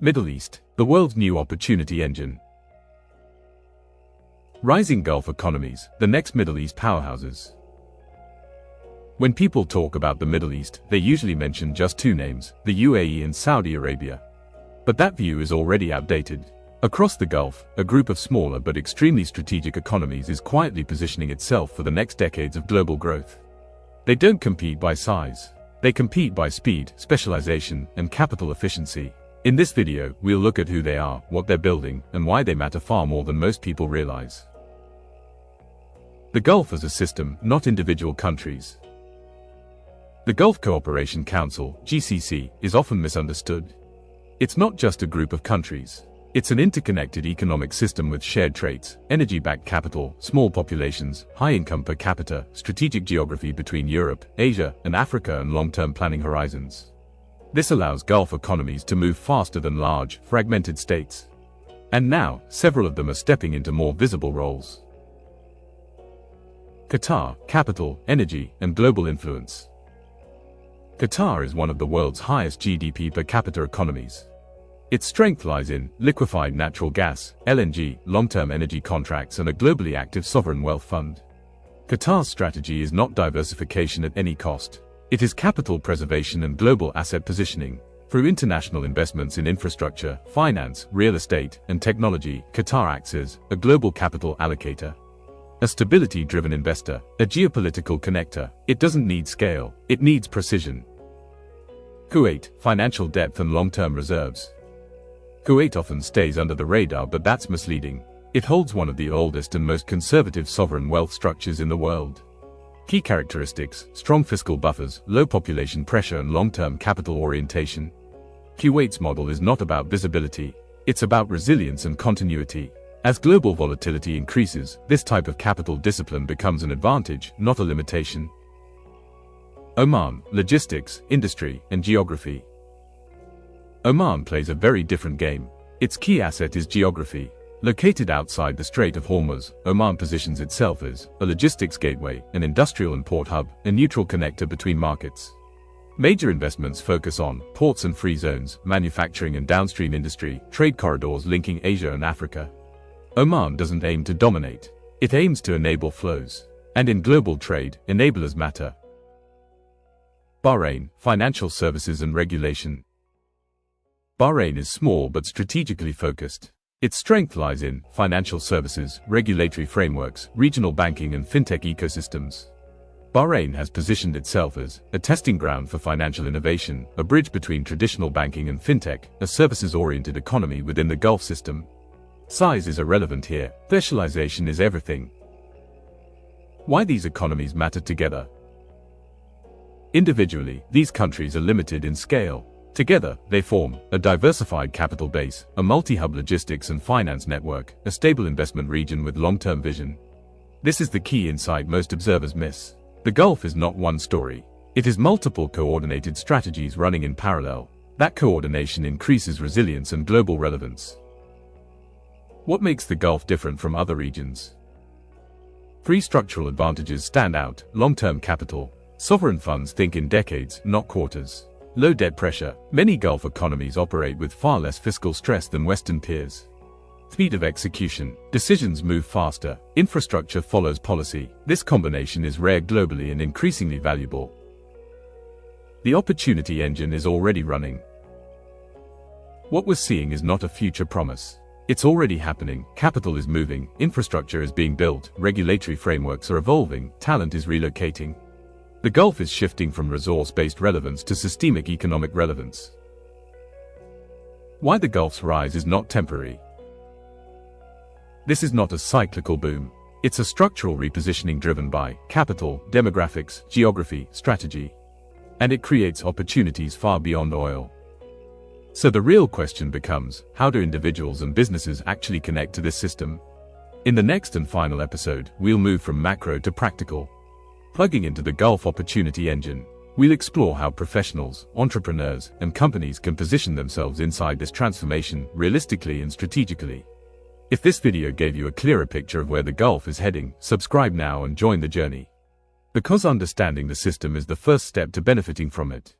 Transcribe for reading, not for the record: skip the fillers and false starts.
Middle East, the world's new opportunity engine. Rising Gulf economies, the next Middle East powerhouses. When people talk about the Middle East, they usually mention just two names, the UAE and Saudi Arabia. But that view is already outdated. Across the Gulf, a group of smaller but extremely strategic economies is quietly positioning itself for the next decades of global growth. They don't compete by size. They compete by speed, specialization, and capital efficiency. In this video, we'll look at who they are, what they're building, and why they matter far more than most people realize. The Gulf as a system, not individual countries. The Gulf Cooperation Council, GCC, is often misunderstood. It's not just a group of countries. It's an interconnected economic system with shared traits, energy-backed capital, small populations, high income per capita, strategic geography between Europe, Asia, and Africa, and long-term planning horizons. This allows Gulf economies to move faster than large, fragmented states. And now, several of them are stepping into more visible roles. Qatar, capital, energy, and global influence. Qatar is one of the world's highest GDP per capita economies. Its strength lies in liquefied natural gas, LNG, long-term energy contracts, and a globally active sovereign wealth fund. Qatar's strategy is not diversification at any cost. It is capital preservation and global asset positioning. Through international investments in infrastructure, finance, real estate, and technology, Qatar acts as a global capital allocator. A stability-driven investor, a geopolitical connector. It doesn't need scale, it needs precision. Kuwait, financial depth and long-term reserves. Kuwait often stays under the radar, but that's misleading. It holds one of the oldest and most conservative sovereign wealth structures in the world. Key characteristics: strong fiscal buffers, low population pressure, and long-term capital orientation. Kuwait's model is not about visibility, it's about resilience and continuity. As global volatility increases, this type of capital discipline becomes an advantage, not a limitation. Oman, logistics, industry, and geography. Oman plays a very different game. Its key asset is geography. Located outside the Strait of Hormuz, Oman positions itself as a logistics gateway, an industrial and port hub, a neutral connector between markets. Major investments focus on ports and free zones, manufacturing and downstream industry, trade corridors linking Asia and Africa. Oman doesn't aim to dominate. It aims to enable flows. And in global trade, enablers matter. Bahrain, financial services and regulation. Bahrain is small but strategically focused. Its strength lies in financial services, regulatory frameworks, regional banking and fintech ecosystems. Bahrain has positioned itself as a testing ground for financial innovation, a bridge between traditional banking and fintech, a services-oriented economy within the Gulf system. Size is irrelevant here, specialization is everything. Why these economies matter together? Individually, these countries are limited in scale. Together, they form a diversified capital base, a multi-hub logistics and finance network, a stable investment region with long-term vision. This is the key insight most observers miss. The Gulf is not one story. It is multiple coordinated strategies running in parallel. That coordination increases resilience and global relevance. What makes the Gulf different from other regions? Three structural advantages stand out: long-term capital. Sovereign funds think in decades, not quarters. Low debt pressure. Many Gulf economies operate with far less fiscal stress than Western peers. Speed of execution. Decisions move faster. Infrastructure follows policy. This combination is rare globally and increasingly valuable. The opportunity engine is already running. What we're seeing is not a future promise. It's already happening. Capital is moving, infrastructure is being built, regulatory frameworks are evolving, talent is relocating. The Gulf is shifting from resource-based relevance to systemic economic relevance. Why the Gulf's rise is not temporary. This is not a cyclical boom. It's a structural repositioning driven by capital, demographics, geography, strategy. And it creates opportunities far beyond oil. So the real question becomes, how do individuals and businesses actually connect to this system? In the next and final episode, we'll move from macro to practical. Plugging into the Gulf opportunity engine, we'll explore how professionals, entrepreneurs, and companies can position themselves inside this transformation realistically and strategically. If this video gave you a clearer picture of where the Gulf is heading, subscribe now and join the journey. Because understanding the system is the first step to benefiting from it.